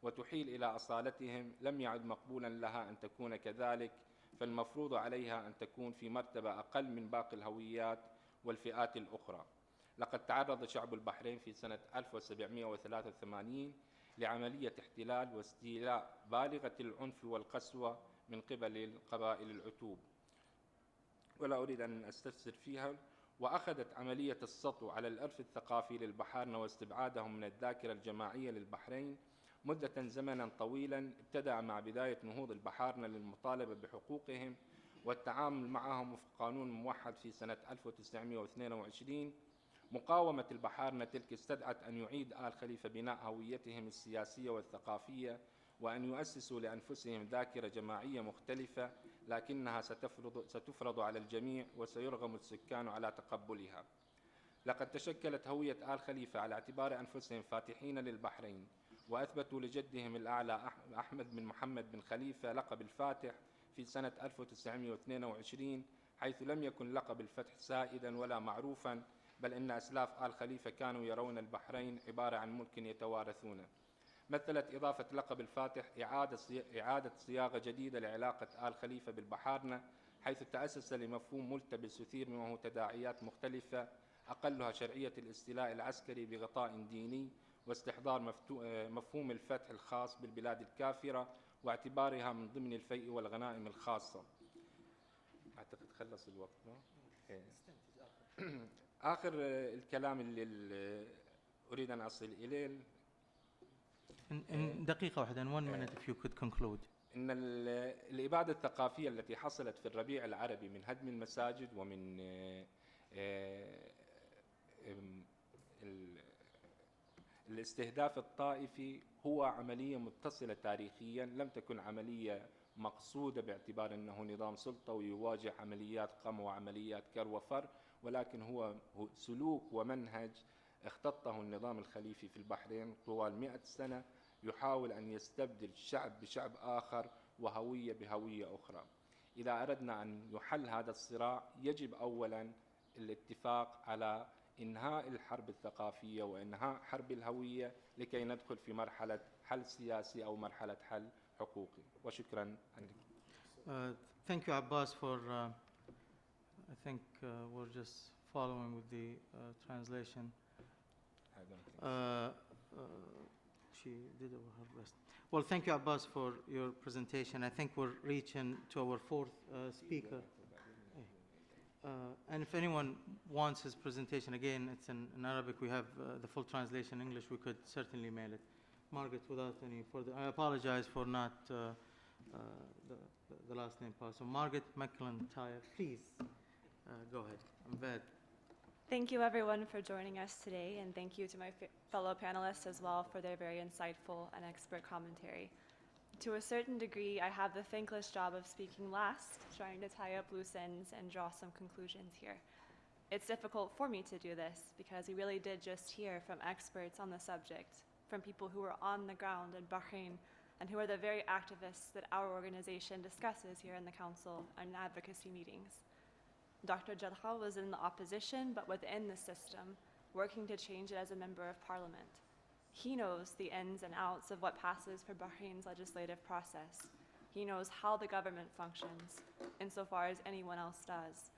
وتحيل إلى أصالتهم لم يعد مقبولا لها أن تكون كذلك، فالمفروض عليها أن تكون في مرتبة أقل من باقي الهويات والفئات الأخرى. لقد تعرض شعب البحرين في سنة 1783 لعملية احتلال واستيلاء بالغة العنف والقسوة من قبل القبائل العتوب، ولا أريد أن أستفسر فيها. وأخذت عملية السطو على الإرث الثقافي للبحارنة واستبعادهم من الذاكرة الجماعية للبحرين مدة زمنا طويلا، ابتدأ مع بداية نهوض البحارنة للمطالبة بحقوقهم والتعامل معهم وفق قانون موحد في سنة 1922. مقاومة البحارنة تلك استدعت أن يعيد آل خليفة بناء هويتهم السياسية والثقافية، وأن يؤسسوا لأنفسهم ذاكرة جماعية مختلفة، لكنها ستفرض على الجميع وسيرغم السكان على تقبلها. لقد تشكلت هوية آل خليفة على اعتبار أنفسهم فاتحين للبحرين، وأثبتوا لجدهم الأعلى أحمد بن محمد بن خليفة لقب الفاتح في سنة 1922، حيث لم يكن لقب الفتح سائدا ولا معروفا، بل إن أسلاف آل خليفة كانوا يرون البحرين عبارة عن ملك يتوارثونه. مثلت إضافة لقب الفاتح إعادة صياغة جديدة لعلاقة آل خليفة بالبحارنة، حيث تأسس لمفهوم ملتبس يثير معه تداعيات مختلفة، أقلها شرعية الاستيلاء العسكري بغطاء ديني، واستحضار مفهوم الفتح الخاص بالبلاد الكافرة، واعتبارها من ضمن الفيء والغنائم الخاصة. أعتقد خلص الوقت. آخر الكلام اللي أريد أن أصل إليه in دقيقة واحدة, in 1 minute if you could conclude. إن الإبادة الثقافية التي حصلت في الربيع العربي من هدم المساجد ومن الاستهداف الطائفي هو عملية متصلة تاريخيا، لم تكن عملية مقصودة باعتبار أنه نظام سلطوي يواجه عمليات قمع وعمليات كر وفر، ولكن هو سلوك ومنهج اختطه النظام الخليفي في البحرين طوال 100 سنة، يحاول أن يستبدل شعب بشعب آخر وهوية بهوية أخرى. إذا أردنا أن يحل هذا الصراع يجب أولا الاتفاق على إنهاء الحرب الثقافية وإنهاء حرب الهوية لكي ندخل في مرحلة حل سياسي أو مرحلة حل حقوقي. وشكرا لك. Thank you, Abbas, for I think we're just following with the translation. I don't think so. She did her best. Well, thank you, Abbas, for your presentation. I think we're reaching to our fourth speaker. And if anyone wants his presentation, again, it's in Arabic. We have the full translation in English. We could certainly mail it. Margaret, without any further, I apologize for not the last name part. So Margaret McIntyre, please go ahead. Embed. Thank you, everyone, for joining us today, and thank you to my fellow panelists as well for their very insightful and expert commentary. To a certain degree, I have the thankless job of speaking last, trying to tie up loose ends and draw some conclusions here. It's difficult for me to do this because we really did just hear from experts on the subject, from people who were on the ground in Bahrain and who are the very activists that our organization discusses here in the Council and advocacy meetings. Dr. Jalha was in the opposition, but within the system, working to change it as a member of parliament. He knows the ins and outs of what passes for Bahrain's legislative process. He knows how the government functions, insofar as anyone else does.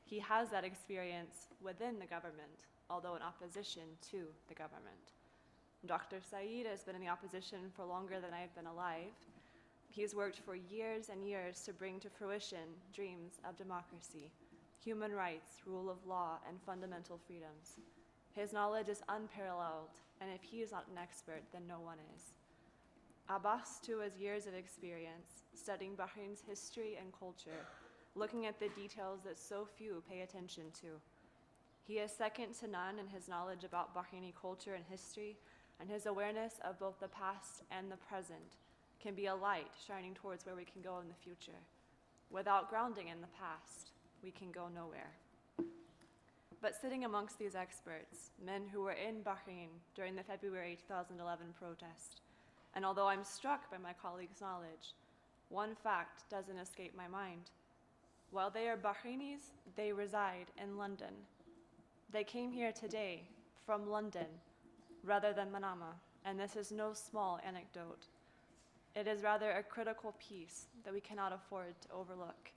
He has that experience within the government, although in opposition to the government. Dr. Saeed has been in the opposition for longer than I've been alive. He's worked for years and years to bring to fruition dreams of democracy, human rights, rule of law, and fundamental freedoms. His knowledge is unparalleled, and if he is not an expert, then no one is. Abbas, too, has years of experience studying Bahrain's history and culture, looking at the details that so few pay attention to. He is second to none in his knowledge about Bahraini culture and history, and his awareness of both the past and the present can be a light shining towards where we can go in the future. Without grounding in the past, we can go nowhere. But sitting amongst these experts, men who were in Bahrain during the February 2011 protest, and although I'm struck by my colleagues' knowledge, one fact doesn't escape my mind. While they are Bahrainis, they reside in London. They came here today from London rather than Manama, and this is no small anecdote. It is rather a critical piece that we cannot afford to overlook.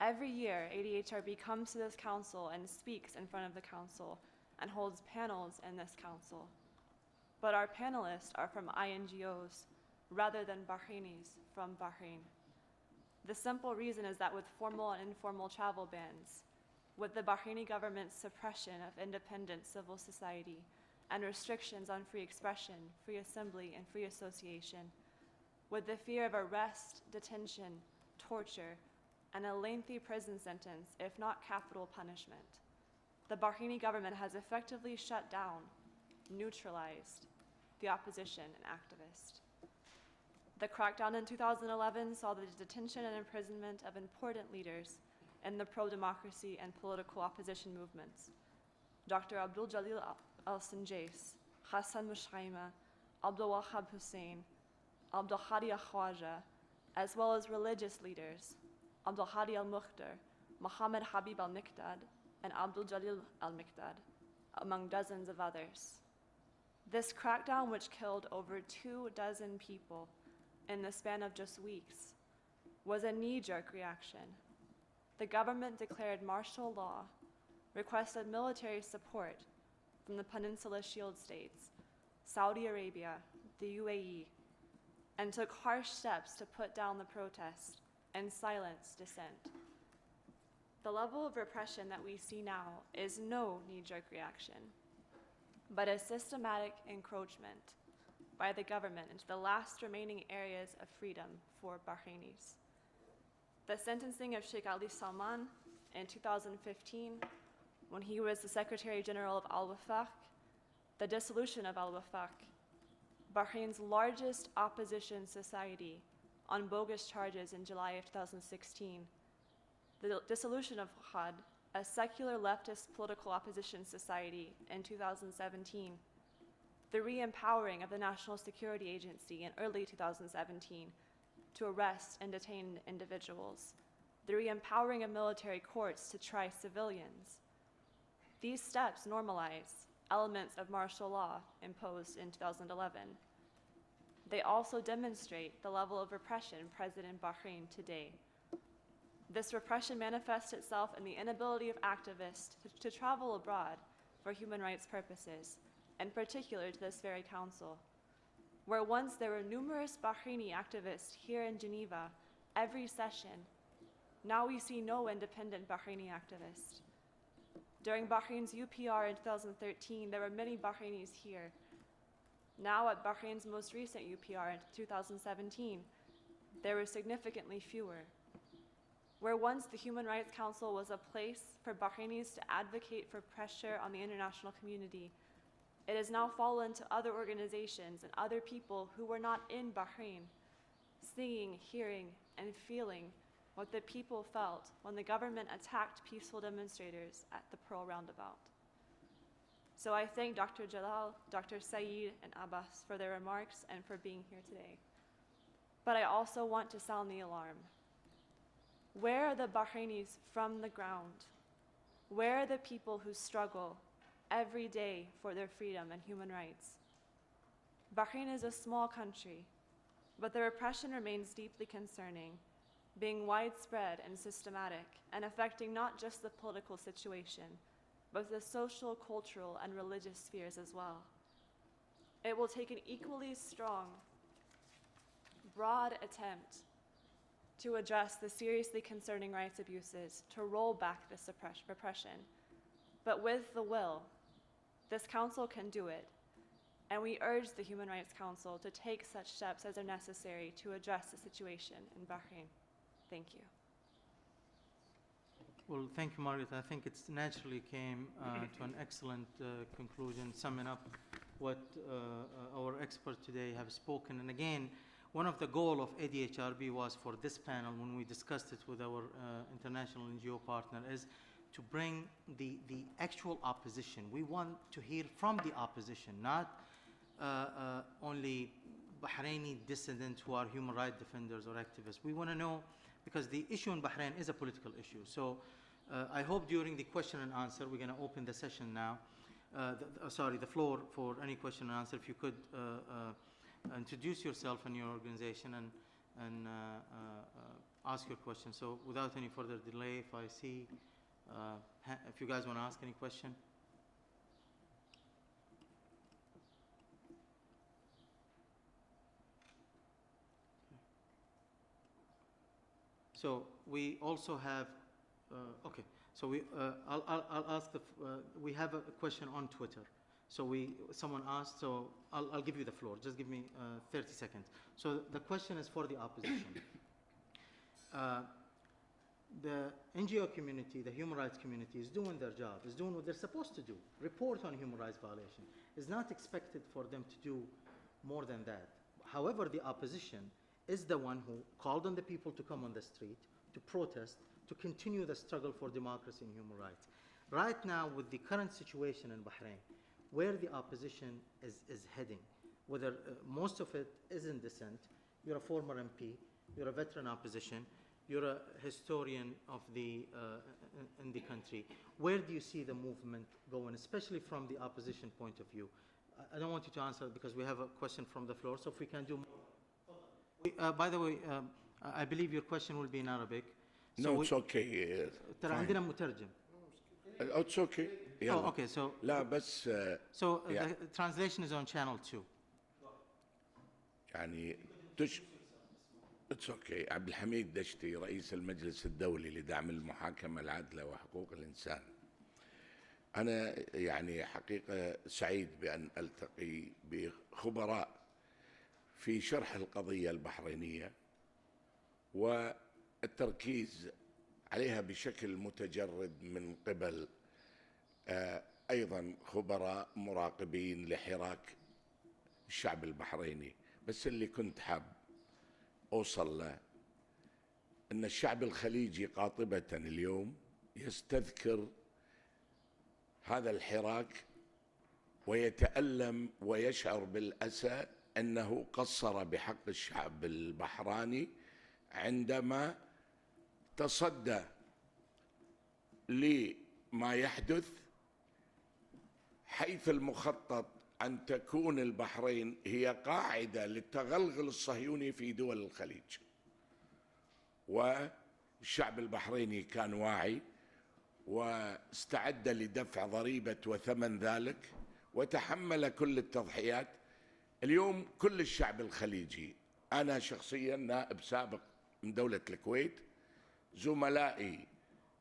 Every year, ADHRB comes to this council and speaks in front of the council and holds panels in this council. But our panelists are from INGOs rather than Bahrainis from Bahrain. The simple reason is that with formal and informal travel bans, with the Bahraini government's suppression of independent civil society and restrictions on free expression, free assembly, and free association, with the fear of arrest, detention, torture, and a lengthy prison sentence, if not capital punishment, the Bahraini government has effectively shut down, neutralized the opposition and activists. The crackdown in 2011 saw the detention and imprisonment of important leaders in the pro-democracy and political opposition movements. Dr. Abdul Jalil al-Sinjais, Hassan Mushaima, Abdul Wahab Hussein, Abdul Hadi al-Khwaja, as well as religious leaders, Abdul Hadi al-Mukhtar, Muhammad Habib al-Miqdad, and Abdul Jalil al-Miqdad, among dozens of others. This crackdown, which killed over 24 people in the span of just weeks, was a knee-jerk reaction. The government declared martial law, requested military support from the Peninsula Shield states, Saudi Arabia, the UAE, and took harsh steps to put down the protest and silence dissent. The level of repression that we see now is no knee-jerk reaction, but a systematic encroachment by the government into the last remaining areas of freedom for Bahrainis. The sentencing of Sheikh Ali Salman in 2015, when he was the Secretary General of Al-Wafaq, the dissolution of Al-Wafaq, Bahrain's largest opposition society, on bogus charges in July of 2016, the dissolution of Wahad, a secular leftist political opposition society, in 2017, the re-empowering of the National Security Agency in early 2017 to arrest and detain individuals, the re-empowering of military courts to try civilians. These steps normalize elements of martial law imposed in 2011. They also demonstrate the level of repression present in Bahrain today. This repression manifests itself in the inability of activists to travel abroad for human rights purposes, in particular to this very council, where once there were numerous Bahraini activists here in Geneva every session, now we see no independent Bahraini activists. During Bahrain's UPR in 2013, there were many Bahrainis here. Now at Bahrain's most recent UPR in 2017, there were significantly fewer. Where once the Human Rights Council was a place for Bahrainis to advocate for pressure on the international community, it has now fallen to other organizations and other people who were not in Bahrain, seeing, hearing, and feeling what the people felt when the government attacked peaceful demonstrators at the Pearl Roundabout. So I thank Dr. Jalal, Dr. Saeed, and Abbas for their remarks and for being here today. But I also want to sound the alarm. Where are the Bahrainis from the ground? Where are the people who struggle every day for their freedom and human rights? Bahrain is a small country, but the repression remains deeply concerning, being widespread and systematic, and affecting not just the political situation, but the social, cultural, and religious spheres as well. It will take an equally strong, broad attempt to address the seriously concerning rights abuses, to roll back this repression. But with the will, this council can do it, and we urge the Human Rights Council to take such steps as are necessary to address the situation in Bahrain. Thank you. Well, thank you, Margaret. I think it naturally came to an excellent conclusion, summing up what our experts today have spoken. And again, one of the goals of ADHRB was for this panel, when we discussed it with our international NGO partner, is to bring the actual opposition. We want to hear from the opposition, not only Bahraini dissidents who are human rights defenders or activists. We want to know, because the issue in Bahrain is a political issue. So I hope during the question and answer, we're going to open the session now. the floor for any question and answer. If you could introduce yourself and your organization and ask your question. So without any further delay, if I see, if you guys want to ask any question. So we also have, okay. So I'll ask we have a question on Twitter. So someone asked, so I'll give you the floor. Just give me 30 seconds. So the question is for the opposition. The NGO community, the human rights community is doing their job, is doing what they're supposed to do. Report on human rights violation. It's not expected for them to do more than that. However, the opposition is the one who called on the people to come on the street, to protest, to continue the struggle for democracy and human rights. Right now, with the current situation in Bahrain, where the opposition is heading, whether most of it is in dissent, you're a former MP, you're a veteran opposition, you're a historian of in the country. Where do you see the movement going, especially from the opposition point of view? I don't want you to answer because we have a question from the floor, so if we can do more. By the way, I believe your question will be in Arabic. No, it's okay. ترى عندنا مترجم. It's okay. Oh, okay, so. لا بس. So the translation is on channel 2. يعني It's okay. عبد الحميد دشتي رئيس المجلس الدولي لدعم المحاكمة العادلة وحقوق الإنسان. أنا يعني حقيقة سعيد بأن ألتقي بخبراء في شرح القضية البحرينية والتركيز عليها بشكل متجرد من قبل أيضا خبراء مراقبين لحراك الشعب البحريني. بس اللي كنت حاب أوصل له أن الشعب الخليجي قاطبة اليوم يستذكر هذا الحراك ويتألم ويشعر بالأسى أنه قصر بحق الشعب البحراني عندما تصدى لما يحدث، حيث المخطط أن تكون البحرين هي قاعدة للتغلغل الصهيوني في دول الخليج. والشعب البحريني كان واعي واستعد لدفع ضريبة وثمن ذلك وتحمل كل التضحيات. اليوم كل الشعب الخليجي، أنا شخصيا نائب سابق من دولة الكويت، زملائي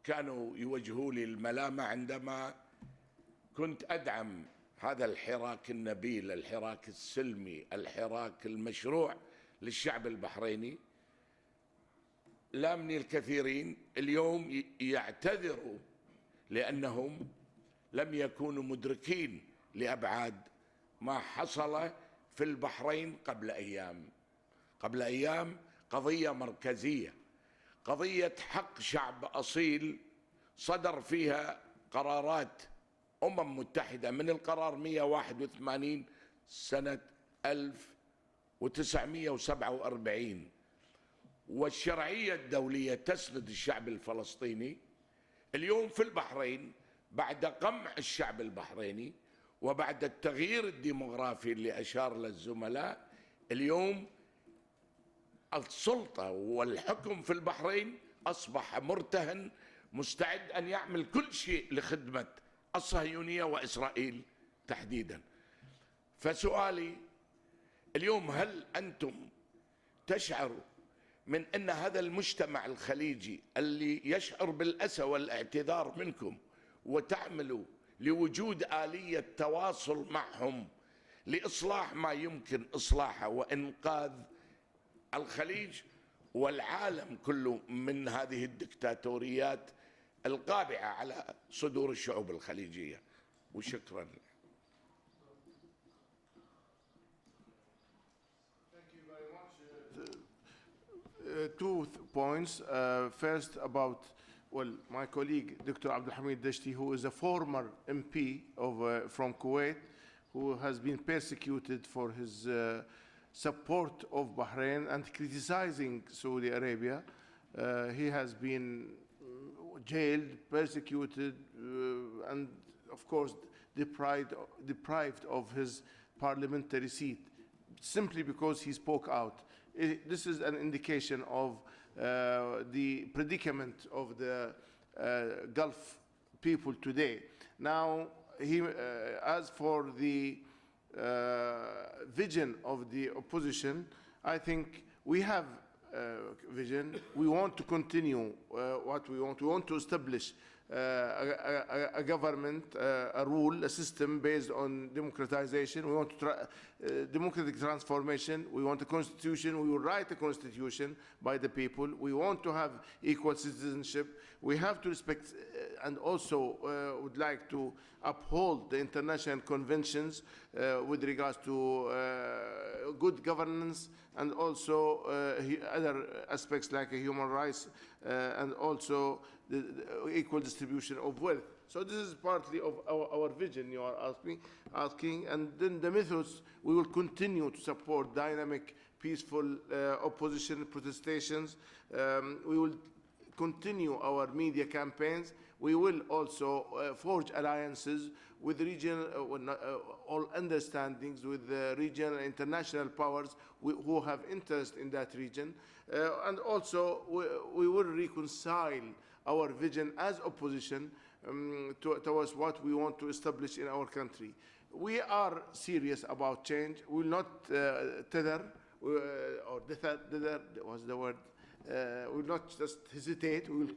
كانوا يوجهوا لي الملامة عندما كنت أدعم هذا الحراك النبيل، الحراك السلمي، الحراك المشروع للشعب البحريني. لامني الكثيرين اليوم يعتذروا لأنهم لم يكونوا مدركين لأبعاد ما حصل في البحرين قبل أيام قضية مركزية، قضية حق شعب أصيل صدر فيها قرارات متحدة من القرار 181 سنة 1947، والشرعية الدولية تسند الشعب الفلسطيني. اليوم في البحرين بعد قمع الشعب البحريني وبعد التغيير الديموغرافي اللي أشار للزملاء، اليوم السلطة والحكم في البحرين أصبح مرتهن، مستعد أن يعمل كل شيء لخدمة الصهيونية وإسرائيل تحديدا. فسؤالي اليوم، هل أنتم تشعروا من أن هذا المجتمع الخليجي اللي يشعر بالأسى والاعتذار منكم وتعملوا لوجود آلية تواصل معهم لإصلاح ما يمكن إصلاحه وإنقاذ الخليج والعالم كله من هذه الدكتاتوريات القابعة على صدور الشعوب الخليجية؟ وشكرا. Two points. First about, well, my colleague, Dr. Abdul Hamid Dashti, who is a former MP from Kuwait, who has been persecuted for his support of Bahrain and criticizing Saudi Arabia. He has been jailed, persecuted, and of course deprived of his parliamentary seat simply because he spoke out. This is an indication of the predicament of the Gulf people today. Now, as for the vision of the opposition, I think we have vision. We want to continue what we want. We want to establish a government, a rule, a system based on democratization. We want democratic transformation. We want a constitution. We will write a constitution by the people. We want to have equal citizenship. We have to respect and also would like to uphold the international conventions with regards to good governance and also other aspects like human rights and also the equal distribution of wealth. So this is partly of our vision you are asking. And then the methods, we will continue to support dynamic, peaceful opposition protestations. We will continue our media campaigns. We will also forge alliances with regional, all understandings with regional and international powers who have interest in that region. And also, we will reconcile our vision as opposition towards what we want to establish in our country. We are serious about change. We will not tether, or tether was the word. We will not just hesitate. We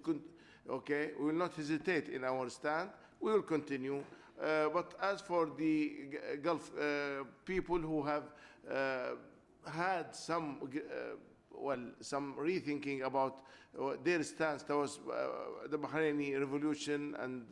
will not hesitate in our stand. We will continue. But as for the Gulf people who have had some rethinking about their stance towards the Bahraini revolution and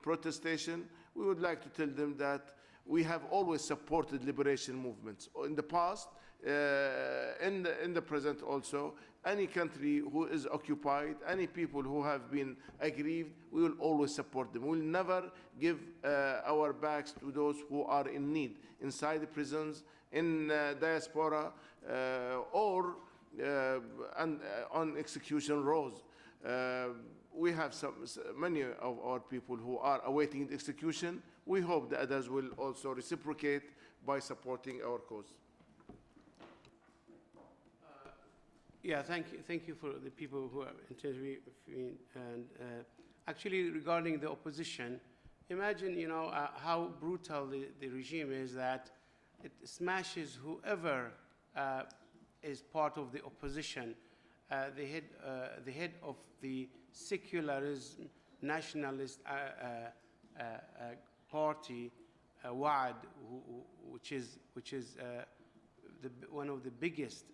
protestation, we would like to tell them that we have always supported liberation movements. In the past, in the present also, any country who is occupied, any people who have been aggrieved, we will always support them. We will never give our backs to those who are in need, inside the prisons, in diaspora, or on execution rows. We have many of our people who are awaiting the execution. We hope that others will also reciprocate by supporting our cause. Yeah, thank you for the people who are interviewing. And actually, regarding the opposition, imagine how brutal the regime is, that it smashes whoever is part of the opposition. The head of the secularism nationalist party, WAD, which is one of the biggest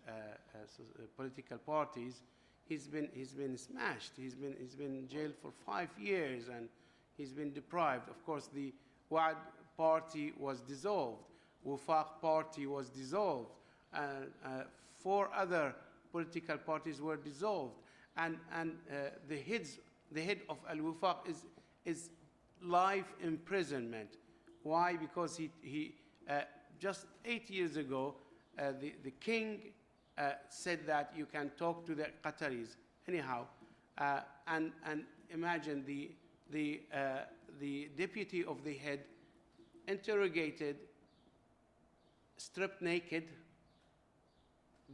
political parties, he's been smashed. He's been jailed for 5 years, and he's been deprived. Of course, the WAD party was dissolved. Wufaq party was dissolved. 4 other political parties were dissolved, and the head of Al Wufaq is life imprisonment. Why? Because he just 8 years ago, the king said that you can talk to the Qataris anyhow, and imagine the deputy of the head interrogated, stripped naked,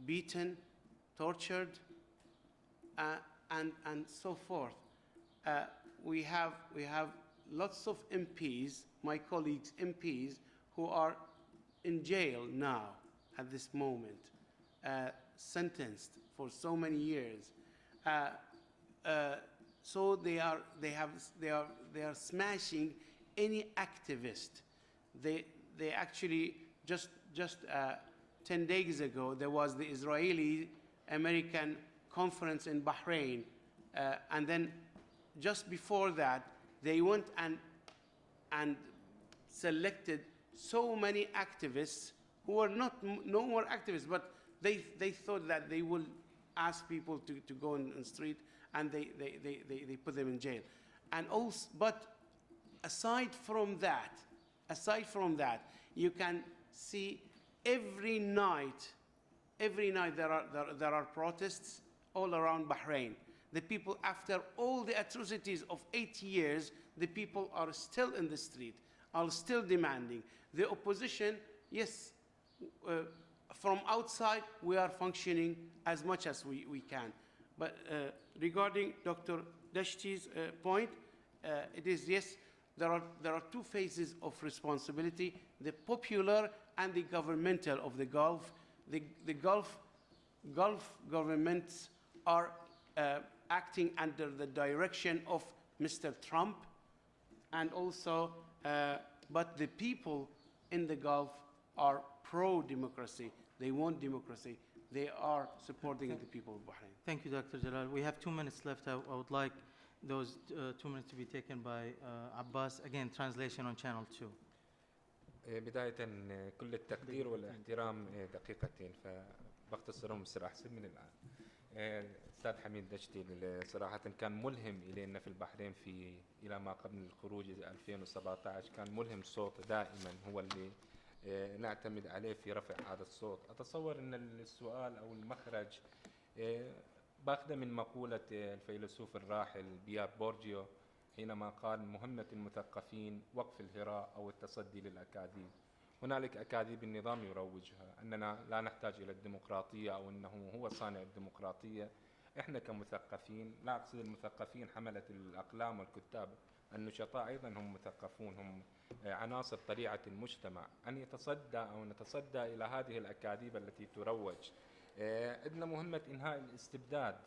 beaten, tortured, and so forth. We have lots of MPs, my colleagues MPs, who are in jail now at this moment, sentenced for so many years. So they are smashing any activist. They actually just 10 days ago, there was the Israeli-American conference in Bahrain, and then just before that, they went and selected so many activists who were no more activists, but they thought that they will ask people to go on the street, and they put them in jail. And also, but aside from that, you can see every night there are protests all around Bahrain. The people, after all the atrocities of 8 years, the people are still in the street. are still demanding. The opposition, yes, from outside we are functioning as much as we can. But regarding Dr. Dashti's point, it is yes, there are two phases of responsibility: the popular and the governmental of the Gulf. The Gulf governments are acting under the direction of Mr. Trump, and also, but the people in the Gulf are pro-democracy. They want democracy. They are supporting the people of Bahrain. Thank you, Dr. Jalal. We have 2 minutes left. I would like those 2 minutes to be taken by Abbas. Again, translation on channel 2. بداية كل التقدير والاحترام دقيقتين فبختصرهم بسرعة أحسن من الآن. أستاذ حميد دشتي صراحة كان ملهم إلينا في البحرين إلى ما قبل الخروج 2017. كان ملهم صوت دائما هو اللي نعتمد عليه في رفع هذا الصوت. أتصور أن السؤال أو المخرج باخذه من مقولة الفيلسوف الراحل بياب بورجيو حينما قال: مهمة المثقفين وقف الهراء أو التصدي للأكاذيب. هنالك أكاذيب النظام يروجها أننا لا نحتاج إلى الديمقراطية أو أنه هو صانع الديمقراطية. إحنا كمثقفين، لا أقصد المثقفين حملة الأقلام والكتاب، النشطاء أيضا هم مثقفون، هم عناصر طليعة المجتمع. أن يتصدى أو نتصدى إلى هذه الأكاذيب التي تروج. عندنا مهمة إنهاء الاستبداد.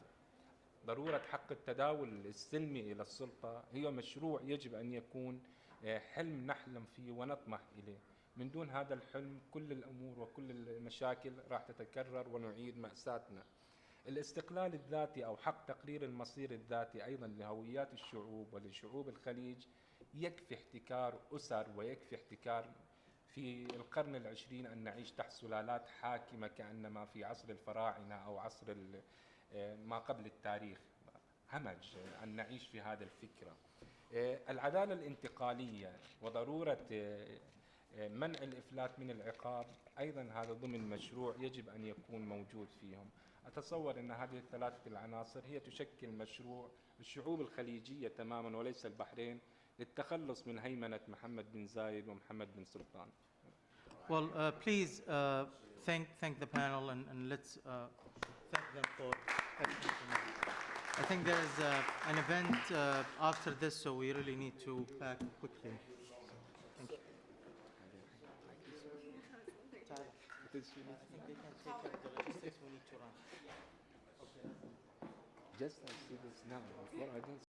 ضرورة حق التداول السلمي إلى السلطة هي مشروع يجب أن يكون حلم نحلم فيه ونطمح إليه. من دون هذا الحلم كل الأمور وكل المشاكل راح تتكرر ونعيد مأساتنا. الاستقلال الذاتي أو حق تقرير المصير الذاتي أيضا لهويات الشعوب ولشعوب الخليج يكفي احتكار أسر ويكفي احتكار في القرن العشرين أن نعيش تحت سلالات حاكمة كأنما في عصر الفراعنة أو عصر ما قبل التاريخ. همج أن نعيش في هذا الفكرة. العدالة الانتقالية وضرورة منع الإفلات من العقاب أيضا هذا ضمن مشروع يجب أن يكون موجود فيهم. أتصور أن هذه الثلاثة العناصر هي تشكل مشروع الشعوب الخليجية تماما وليس البحرين للتخلص من هيمنة محمد بن زايد ومحمد بن سلطان. Well, please thank the panel and let's thank them for. I think there is an event after this, so we really need to pack quickly. Thank you. I think they can take care of the logistics. We need to run. Just I see this now before I don't